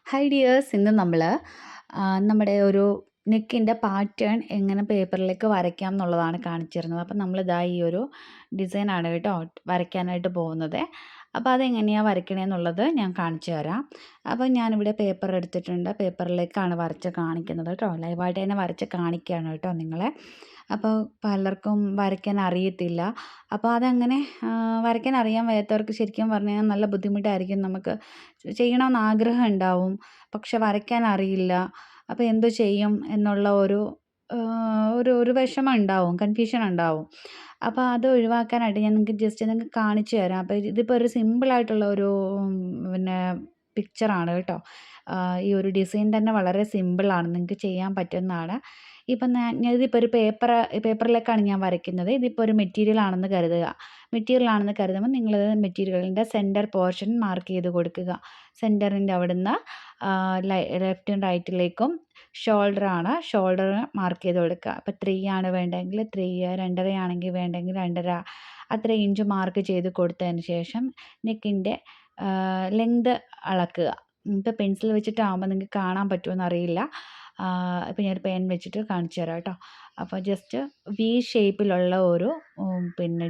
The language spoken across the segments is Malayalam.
ഹൈ ഡിയേഴ്സ്, ഇന്ന് നമ്മൾ നമ്മുടെ ഒരു നെക്കിൻ്റെ പാറ്റേൺ എങ്ങനെ പേപ്പറിലേക്ക് വരയ്ക്കാം എന്നുള്ളതാണ് കാണിച്ചിരുന്നത്. അപ്പം നമ്മളിതാ ഈ ഒരു ഡിസൈനാണ് കേട്ടോ വരയ്ക്കാനായിട്ട് പോകുന്നത്. അപ്പോൾ അതെങ്ങനെയാണ് വരയ്ക്കണമെന്നുള്ളത് ഞാൻ കാണിച്ചു തരാം. അപ്പോൾ ഞാനിവിടെ പേപ്പർ എടുത്തിട്ടുണ്ട്. പേപ്പറിലേക്കാണ് വരച്ച് കാണിക്കുന്നത് കേട്ടോ. ലൈവായിട്ട് തന്നെ വരച്ച് കാണിക്കുകയാണ് കേട്ടോ നിങ്ങളെ. അപ്പോൾ പലർക്കും വരയ്ക്കാൻ അറിയത്തില്ല. അപ്പോൾ അതങ്ങനെ വരയ്ക്കാൻ അറിയാൻ വയ്യാത്തവർക്ക് ശരിക്കും പറഞ്ഞു കഴിഞ്ഞാൽ നല്ല ബുദ്ധിമുട്ടായിരിക്കും. നമുക്ക് ചെയ്യണമെന്ന് ആഗ്രഹം ഉണ്ടാവും, പക്ഷെ വരയ്ക്കാൻ അറിയില്ല. അപ്പോൾ എന്തു ചെയ്യും എന്നുള്ള ഒരു ഒരു ഒരു വിഷമം ഉണ്ടാവും, കൺഫ്യൂഷൻ ഉണ്ടാവും. അപ്പോൾ അത് ഒഴിവാക്കാനായിട്ട് ഞാൻ നിങ്ങൾക്ക് കാണിച്ചു തരാം. അപ്പോൾ ഇതിപ്പോൾ ഒരു സിമ്പിളായിട്ടുള്ള ഒരു പിന്നെ പിക്ചറാണ് കേട്ടോ. ഈ ഒരു ഡിസൈൻ തന്നെ വളരെ സിമ്പിളാണ്, നിങ്ങൾക്ക് ചെയ്യാൻ പറ്റുന്നതാണ്. ഇപ്പം ഇതിപ്പോൾ ഒരു പേപ്പറിലേക്കാണ് ഞാൻ വരയ്ക്കുന്നത്. ഇതിപ്പോൾ ഒരു മെറ്റീരിയൽ ആണെന്ന് കരുതുമ്പോൾ നിങ്ങൾ മെറ്റീരിയലിൻ്റെ സെൻറ്റർ പോർഷൻ മാർക്ക് ചെയ്ത് കൊടുക്കുക. സെൻറ്ററിൻ്റെ അവിടുന്ന് ലെഫ്റ്റും റൈറ്റിലേക്കും ഷോൾഡർ മാർക്ക് ചെയ്ത് കൊടുക്കുക. അപ്പോൾ 3 ആണ് വേണ്ടതെങ്കിൽ 3, 2.5 ആണെങ്കിൽ വേണ്ടെങ്കിൽ 2.5, അത്ര ഇഞ്ച് മാർക്ക് ചെയ്ത് കൊടുത്തതിന് ശേഷം നെക്കിൻ്റെ ലെങ്ത് അളക്കുക. ഇപ്പോൾ പെൻസിൽ വെച്ചിട്ടാകുമ്പോൾ നിങ്ങൾക്ക് കാണാൻ പറ്റുമെന്ന് അറിയില്ല. ഇപ്പോൾ ഞാൻ പെൻ വെച്ചിട്ട് കാണിച്ചു തരാം കേട്ടോ. അപ്പോൾ ജസ്റ്റ് വി ഷേപ്പിലുള്ള ഒരു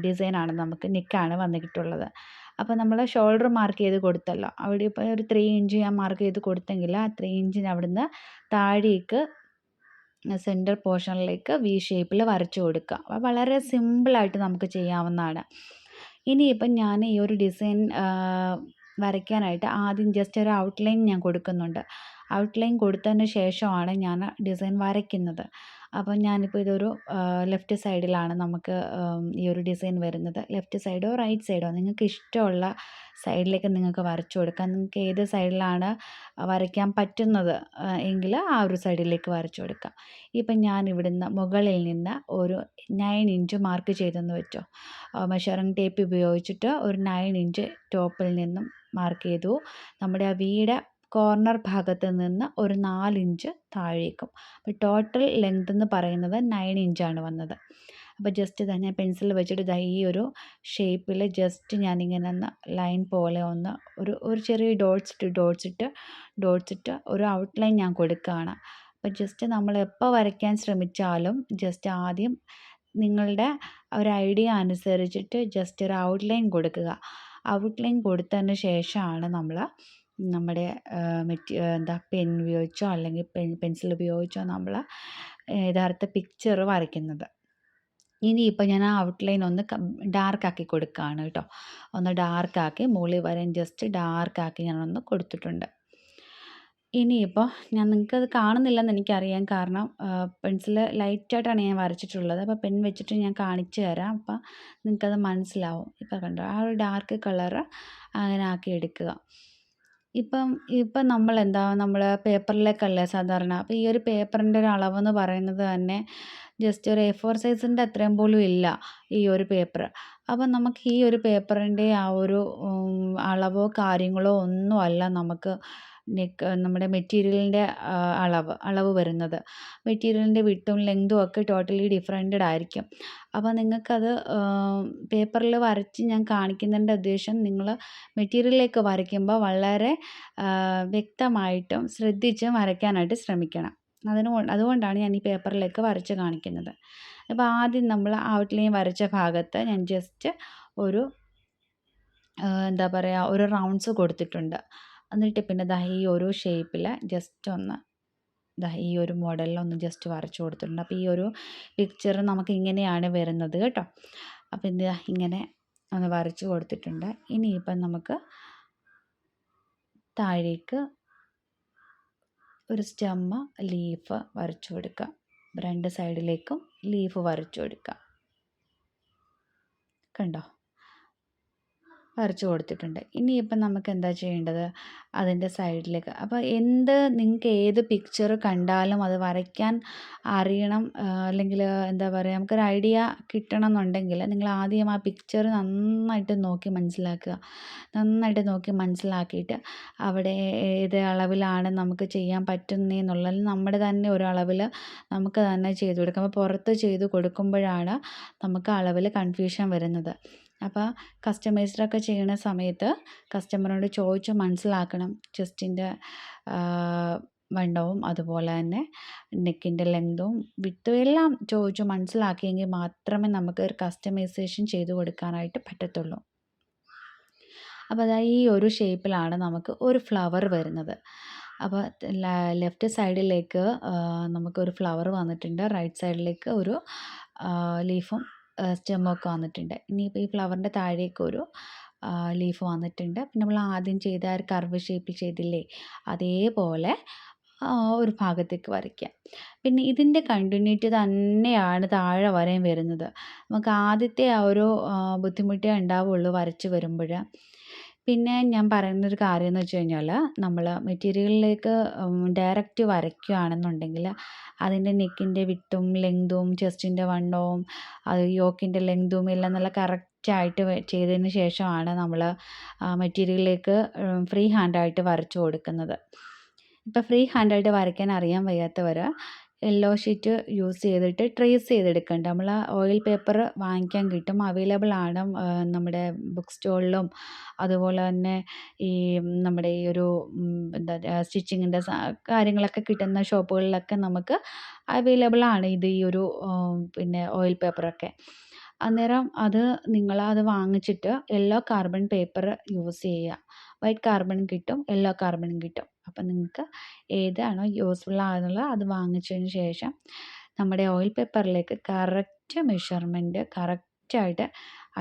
ഡിസൈനാണ് നമുക്ക് നെക്കാണ് വന്നിട്ടുള്ളത്. അപ്പോൾ നമ്മൾ ഷോൾഡർ മാർക്ക് ചെയ്ത് കൊടുത്തല്ലോ, അവിടെ ഇപ്പോൾ ഒരു 3 ഇഞ്ച് ഞാൻ മാർക്ക് ചെയ്ത് കൊടുത്തെങ്കിൽ ആ 3 ഇഞ്ചിന് അവിടുന്ന് താഴേക്ക് സെൻറ്റർ പോർഷനിലേക്ക് വി ഷേപ്പിൽ വരച്ചു കൊടുക്കുക. അപ്പോൾ വളരെ സിമ്പിളായിട്ട് നമുക്ക് ചെയ്യാവുന്നതാണ്. ഇനിയിപ്പം ഞാൻ ഈ ഒരു ഡിസൈൻ വരയ്ക്കാനായിട്ട് ആദ്യം ജസ്റ്റ് ഒരു ഔട്ട്ലൈൻ ഞാൻ കൊടുക്കുന്നുണ്ട്. ഔട്ട്ലൈൻ കൊടുത്തതിന് ശേഷമാണ് ഞാൻ ഡിസൈൻ വരയ്ക്കുന്നത്. അപ്പം ഞാനിപ്പോൾ ഇതൊരു ലെഫ്റ്റ് സൈഡിലാണ് നമുക്ക് ഈ ഒരു ഡിസൈൻ വരുന്നത്. ലെഫ്റ്റ് സൈഡോ റൈറ്റ് സൈഡോ നിങ്ങൾക്ക് ഇഷ്ടമുള്ള സൈഡിലേക്ക് നിങ്ങൾക്ക് വരച്ചു കൊടുക്കാം. നിങ്ങൾക്ക് ഏത് സൈഡിലാണ് വരയ്ക്കാൻ പറ്റുന്നത് എങ്കിൽ ആ ഒരു സൈഡിലേക്ക് വരച്ചു കൊടുക്കാം. ഇപ്പം ഞാൻ ഇവിടുന്ന് മുകളിൽ നിന്ന് ഒരു 9 ഇഞ്ച് മാർക്ക് ചെയ്തെന്ന് വെച്ചോ. മെഷറിംഗ് ടേപ്പ് ഉപയോഗിച്ചിട്ട് ഒരു 9 ഇഞ്ച് ടോപ്പിൽ നിന്നും മാർക്ക് ചെയ്തു. നമ്മുടെ ആ വീട് കോർണർ ഭാഗത്ത് നിന്ന് ഒരു 4 ഇഞ്ച് താഴേക്കും. അപ്പോൾ ടോട്ടൽ ലെങ്ത് എന്ന് പറയുന്നത് 9 ഇഞ്ചാണ് വന്നത്. അപ്പോൾ ജസ്റ്റ് തന്നെ പെൻസിൽ വെച്ചിട്ട് ഈ ഒരു ഷേപ്പിൽ ജസ്റ്റ് ഞാനിങ്ങനെ ഒന്ന് ലൈൻ പോലെ ഒന്ന് ഒരു ചെറിയ ഡോട്ട്സ് ഇട്ട് ഒരു ഔട്ട്ലൈൻ ഞാൻ കൊടുക്കുകയാണ്. അപ്പോൾ ജസ്റ്റ് നമ്മൾ എപ്പോൾ വരയ്ക്കാൻ ശ്രമിച്ചാലും ജസ്റ്റ് ആദ്യം നിങ്ങളുടെ ഒരു ഐഡിയ അനുസരിച്ചിട്ട് ജസ്റ്റ് ഒരു ഔട്ട്ലൈൻ കൊടുക്കുക. ഔട്ട്ലൈൻ കൊടുത്തതിന് ശേഷമാണ് നമ്മൾ നമ്മുടെ പെൻ ഉപയോഗിച്ചോ അല്ലെങ്കിൽ പെൻസിൽ ഉപയോഗിച്ചോ നമ്മൾ യഥാർത്ഥ പിക്ചർ വരയ്ക്കുന്നത്. ഇനിയിപ്പോൾ ഞാൻ ആ ഔട്ട്ലൈൻ ഒന്ന് ഡാർക്കാക്കി കൊടുക്കുകയാണ് കേട്ടോ. ഒന്ന് ഡാർക്കാക്കി മുകളിൽ വരെ ജസ്റ്റ് ഡാർക്കാക്കി ഞാനൊന്ന് കൊടുത്തിട്ടുണ്ട്. ഇനിയിപ്പോൾ നിങ്ങൾക്കത് കാണുന്നില്ലെന്ന് എനിക്കറിയാം, കാരണം പെൻസിൽ ലൈറ്റായിട്ടാണ് ഞാൻ വരച്ചിട്ടുള്ളത്. അപ്പോൾ പെൻ വെച്ചിട്ട് ഞാൻ കാണിച്ചു തരാം, അപ്പോൾ നിങ്ങൾക്കത് മനസ്സിലാവും. ഇപ്പോൾ കണ്ടോ, ആ ഒരു ഡാർക്ക് കളറ് അങ്ങനെ ആക്കി എടുക്കുക. ഇപ്പം നമ്മൾ പേപ്പറിലേക്കല്ലേ സാധാരണ. അപ്പോൾ ഈ ഒരു പേപ്പറിൻ്റെ ഒരു അളവെന്ന് പറയുന്നത് തന്നെ ജസ്റ്റ് ഒരു A4 സൈസിൻ്റെ അത്രയും പോലും ഇല്ല ഈ ഒരു പേപ്പർ. അപ്പം നമുക്ക് ഈ ഒരു പേപ്പറിൻ്റെ ആ ഒരു അളവോ കാര്യങ്ങളോ ഒന്നുമല്ല നമുക്ക് നമ്മുടെ മെറ്റീരിയലിൻ്റെ അളവ് വരുന്നത്. മെറ്റീരിയലിൻ്റെ വിഡ്ത്തും ലെങ്തും ഒക്കെ ടോട്ടലി ഡിഫറൻറ്റഡ് ആയിരിക്കും. അപ്പോൾ നിങ്ങൾക്കത് പേപ്പറിൽ വരച്ച് ഞാൻ കാണിക്കുന്നതിൻ്റെ ഉദ്ദേശം, നിങ്ങൾ മെറ്റീരിയലിലേക്ക് വരയ്ക്കുമ്പോൾ വളരെ വ്യക്തമായിട്ടും ശ്രദ്ധിച്ചും വരയ്ക്കാനായിട്ട് ശ്രമിക്കണം. അതുകൊണ്ടാണ് ഞാൻ ഈ പേപ്പറിലേക്ക് വരച്ച് കാണിക്കുന്നത്. അപ്പോൾ ആദ്യം നമ്മൾ ഔട്ട്ലൈൻ വരച്ച ഭാഗത്ത് ഞാൻ ജസ്റ്റ് ഒരു ഒരു റൗണ്ട്സ് കൊടുത്തിട്ടുണ്ട്. എന്നിട്ട് പിന്നെ ഈ ഒരു ഷേപ്പിൽ ജസ്റ്റ് ഒന്ന് ഈ ഒരു മോഡലിലൊന്ന് ജസ്റ്റ് വരച്ചു കൊടുത്തിട്ടുണ്ട്. അപ്പോൾ ഈ ഒരു പിക്ചർ നമുക്ക് ഇങ്ങനെയാണ് വരുന്നത് കേട്ടോ. അപ്പോൾ ഇങ്ങനെ ഒന്ന് വരച്ചു കൊടുത്തിട്ടുണ്ട്. ഇനിയിപ്പം നമുക്ക് താഴേക്ക് ഒരു സ്റ്റെമ്മ് ലീഫ് വരച്ചു കൊടുക്കുക. 2 സൈഡിലേക്കും ലീഫ് വരച്ചു കൊടുക്കുക. കണ്ടോ, വരച്ചു കൊടുത്തിട്ടുണ്ട്. ഇനിയിപ്പം നമുക്ക് എന്താ ചെയ്യേണ്ടത്, അതിൻ്റെ സൈഡിലേക്ക്. അപ്പോൾ നിങ്ങൾക്ക് ഏത് പിക്ചർ കണ്ടാലും അത് വരയ്ക്കാൻ അറിയണം, അല്ലെങ്കിൽ നമുക്കൊരു ഐഡിയ കിട്ടണം എന്നുണ്ടെങ്കിൽ നിങ്ങൾ ആദ്യം ആ പിക്ചർ നന്നായിട്ട് നോക്കി മനസ്സിലാക്കിയിട്ട് അവിടെ ഏത് അളവിലാണ് നമുക്ക് ചെയ്യാൻ പറ്റുന്നതെന്നുള്ളത് നമ്മുടെ തന്നെ ഒരു അളവിൽ നമുക്ക് തന്നെ ചെയ്ത് കൊടുക്കാം. അപ്പോൾ പുറത്ത് ചെയ്ത് കൊടുക്കുമ്പോഴാണ് നമുക്ക് അളവിൽ കൺഫ്യൂഷൻ വരുന്നത്. അപ്പോൾ കസ്റ്റമൈസ്ഡൊക്കെ ചെയ്യണ സമയത്ത് കസ്റ്റമറിനോട് ചോദിച്ച് മനസ്സിലാക്കണം ചെസ്റ്റിൻ്റെ വണ്ണവും അതുപോലെ തന്നെ നെക്കിൻ്റെ ലെങ്തും വിത്തും എല്ലാം ചോദിച്ച് മനസ്സിലാക്കിയെങ്കിൽ മാത്രമേ നമുക്ക് ഒരു കസ്റ്റമൈസേഷൻ ചെയ്ത് കൊടുക്കാനായിട്ട് പറ്റത്തുള്ളൂ. അപ്പോൾ അതാ ഈ ഒരു ഷേപ്പിലാണ് നമുക്ക് ഒരു ഫ്ലവർ വരുന്നത്. അപ്പോൾ ലെഫ്റ്റ് സൈഡിലേക്ക് നമുക്കൊരു ഫ്ലവർ വന്നിട്ടുണ്ട്, റൈറ്റ് സൈഡിലേക്ക് ഒരു ലീഫും സ്റ്റെമ്മൊക്കെ വന്നിട്ടുണ്ട്. ഇനിയിപ്പോൾ ഈ ഫ്ലവറിൻ്റെ താഴേക്ക് ഒരു ലീഫ് വന്നിട്ടുണ്ട്. പിന്നെ നമ്മൾ ആദ്യം ചെയ്ത ഒരു കർവ് ഷേപ്പിൽ ചെയ്തില്ലേ, അതേപോലെ ഒരു ഭാഗത്തേക്ക് വരയ്ക്കുക. പിന്നെ ഇതിൻ്റെ കണ്ടിന്യൂറ്റി തന്നെയാണ് താഴെ വരെയും വരുന്നത്. നമുക്ക് ആദ്യത്തെ ആ ഒരു ബുദ്ധിമുട്ടേ ഉണ്ടാവുള്ളൂ വരച്ച് വരുമ്പോൾ. പിന്നെ ഞാൻ പറയുന്നൊരു കാര്യം എന്ന് വെച്ച് കഴിഞ്ഞാൽ, നമ്മൾ മെറ്റീരിയലിലേക്ക് ഡയറക്റ്റ് വരയ്ക്കുകയാണെന്നുണ്ടെങ്കിൽ അതിൻ്റെ നെക്കിൻ്റെ വിട്ടും ലെങ്തും ചെസ്റ്റിൻ്റെ വണ്ണവും അത് യോക്കിൻ്റെ ലെങ്തും എല്ലാം നല്ല കറക്റ്റായിട്ട് ചെയ്തതിന് ശേഷമാണ് നമ്മൾ മെറ്റീരിയലിലേക്ക് ഫ്രീ ഹാൻഡായിട്ട് വരച്ചു കൊടുക്കുന്നത്. ഇപ്പോൾ ഫ്രീ ഹാൻഡായിട്ട് വരയ്ക്കാൻ അറിയാൻ വയ്യാത്തവർ യെല്ലോ ഷീറ്റ് യൂസ് ചെയ്തിട്ട് ട്രേസ് ചെയ്തെടുക്കേണ്ട. നമ്മൾ ഓയിൽ പേപ്പർ വാങ്ങിക്കാൻ കിട്ടും, അവൈലബിൾ ആണ് നമ്മുടെ ബുക്ക് സ്റ്റോളിലും അതുപോലെ തന്നെ ഈ നമ്മുടെ ഈ ഒരു എന്താ സ്റ്റിച്ചിങ്ങിൻ്റെ കാര്യങ്ങളൊക്കെ കിട്ടുന്ന ഷോപ്പുകളിലൊക്കെ നമുക്ക് അവൈലബിൾ ആണ് ഇത്, ഈ ഒരു പിന്നെ ഓയിൽ പേപ്പറൊക്കെ. അന്നേരം നിങ്ങളത് വാങ്ങിച്ചിട്ട് യെല്ലോ കാർബൺ പേപ്പർ യൂസ് ചെയ്യുക. വൈറ്റ് കാർബൺ കിട്ടും, യെല്ലോ കാർബണും കിട്ടും. അപ്പം നിങ്ങൾക്ക് ഏതാണോ യൂസ്ഫുൾ ആകുന്നത് അത് വാങ്ങിച്ചതിന് ശേഷം നമ്മുടെ ഓയിൽ പേപ്പറിലേക്ക് കറക്റ്റ് മെഷർമെൻറ്റ് കറക്റ്റായിട്ട്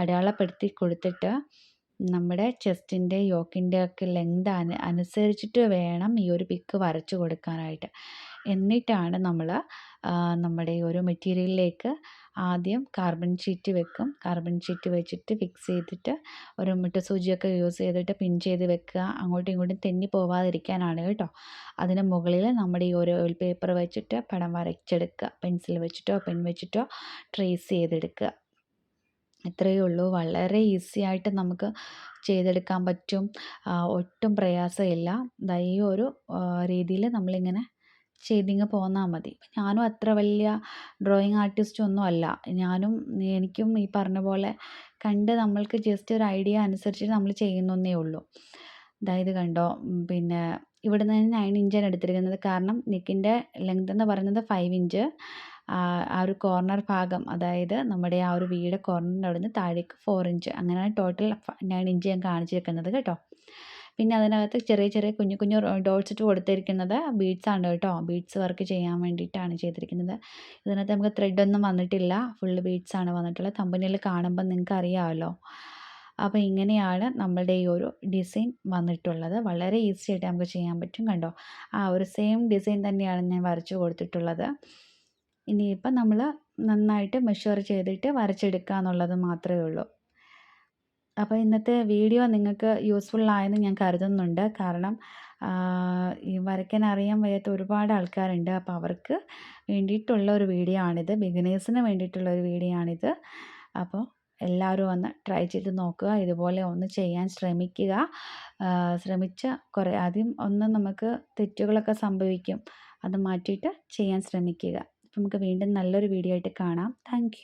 അടയാളപ്പെടുത്തി കൊടുത്തിട്ട് നമ്മുടെ ചെസ്റ്റിൻ്റെ യോക്കിൻ്റെ ഒക്കെ ലെങ്ത് അനുസരിച്ചിട്ട് വേണം ഈ ഒരു പിക്ക് വരച്ച് കൊടുക്കാനായിട്ട്. എന്നിട്ടാണ് നമ്മൾ നമ്മുടെ ഈ ഒരു മെറ്റീരിയലിലേക്ക് ആദ്യം കാർബൺ ഷീറ്റ് വെക്കും. കാർബൺ ഷീറ്റ് വെച്ചിട്ട് ഫിക്സ് ചെയ്തിട്ട് ഒരു സൂചിയൊക്കെ യൂസ് ചെയ്തിട്ട് പിൻ ചെയ്ത് വെക്കുക. അങ്ങോട്ടും ഇങ്ങോട്ടും തെന്നി പോവാതിരിക്കാനാണ് കേട്ടോ. അതിന് മുകളിൽ നമ്മുടെ ഈ ഒരു ഓയിൽ പേപ്പർ വെച്ചിട്ട് പടം വരച്ചെടുക്കുക. പെൻസിൽ വെച്ചിട്ടോ പെൻ വെച്ചിട്ടോ ട്രേസ് ചെയ്തെടുക്കുക. ഇത്രയേ ഉള്ളൂ. വളരെ ഈസി ആയിട്ട് നമുക്ക് ചെയ്തെടുക്കാൻ പറ്റും, ഒട്ടും പ്രയാസമില്ല. ഈ ഒരു രീതിയിൽ നമ്മളിങ്ങനെ ചെയ്തിങ്ങ് പോന്നാൽ മതി. ഞാനും അത്ര വലിയ ഡ്രോയിങ് ആർട്ടിസ്റ്റൊന്നും അല്ല. എനിക്കും ഈ പറഞ്ഞ പോലെ കണ്ട് നമ്മൾക്ക് ജസ്റ്റ് ഒരു ഐഡിയ അനുസരിച്ച് നമ്മൾ ചെയ്യുന്നേ ഉള്ളൂ. ഇത് കണ്ടോ, പിന്നെ ഇവിടെ നിന്ന് 9 ഇഞ്ചാണ് എടുത്തിരിക്കുന്നത്. കാരണം നെക്കിൻ്റെ ലെങ്ത് എന്ന് പറയുന്നത് 5 ഇഞ്ച്. ആ ഒരു കോർണർ ഭാഗം, അതായത് നമ്മുടെ ആ ഒരു വീട് കോർണറിൻ്റെ അവിടെ നിന്ന് താഴേക്ക് 4 ഇഞ്ച്, അങ്ങനെയാണ് ടോട്ടൽ 9 ഇഞ്ച് ഞാൻ കാണിച്ചിരിക്കുന്നത് കേട്ടോ. പിന്നെ അതിനകത്ത് ചെറിയ ചെറിയ കുഞ്ഞു കുഞ്ഞു ഡോട്ട്സ് ഇട്ട് കൊടുത്തിരിക്കുന്നത് ബീഡ്സ് ആണ് കേട്ടോ. ബീഡ്സ് വർക്ക് ചെയ്യാൻ വേണ്ടിയിട്ടാണ് ചെയ്തിരിക്കുന്നത്. ഇതിനകത്ത് നമുക്ക് ത്രെഡൊന്നും വന്നിട്ടില്ല, ഫുള്ള് ബീഡ്സ് ആണ് വന്നിട്ടുള്ളത്. തമ്പനിയിൽ കാണുമ്പോൾ നിങ്ങൾക്ക് അറിയാമല്ലോ. അപ്പോൾ ഇങ്ങനെയാണ് നമ്മളുടെ ഈ ഒരു ഡിസൈൻ വന്നിട്ടുള്ളത്. വളരെ ഈസി ആയിട്ട് നമുക്ക് ചെയ്യാൻ പറ്റും. കണ്ടോ, ആ ഒരു സെയിം ഡിസൈൻ തന്നെയാണ് ഞാൻ വരച്ചു കൊടുത്തിട്ടുള്ളത്. ഇനിയിപ്പം നമ്മൾ നന്നായിട്ട് മെഷർ ചെയ്തിട്ട് വരച്ചെടുക്കുക എന്നുള്ളത് മാത്രമേ ഉള്ളൂ. അപ്പോൾ ഇന്നത്തെ വീഡിയോ നിങ്ങൾക്ക് യൂസ്ഫുൾ ആയെന്ന് ഞാൻ കരുതുന്നുണ്ട്. കാരണം ഈ വരയ്ക്കാൻ അറിയാൻ വയ്യാത്ത ഒരുപാട് ആൾക്കാരുണ്ട്. അപ്പോൾ അവർക്ക് വേണ്ടിയിട്ടുള്ള ഒരു വീഡിയോ ആണിത്, ബിഗിനേഴ്സിന് വേണ്ടിയിട്ടുള്ള ഒരു വീഡിയോ ആണിത്. അപ്പോൾ എല്ലാവരും ഒന്ന് ട്രൈ ചെയ്ത് നോക്കുക, ഇതുപോലെ ഒന്ന് ചെയ്യാൻ ശ്രമിക്കുക. ശ്രമിച്ച ആദ്യം നമുക്ക് തെറ്റുകളൊക്കെ സംഭവിക്കും, അത് മാറ്റിയിട്ട് ചെയ്യാൻ ശ്രമിക്കുക. അപ്പോൾ നമുക്ക് വീണ്ടും നല്ലൊരു വീഡിയോ ആയിട്ട് കാണാം. താങ്ക്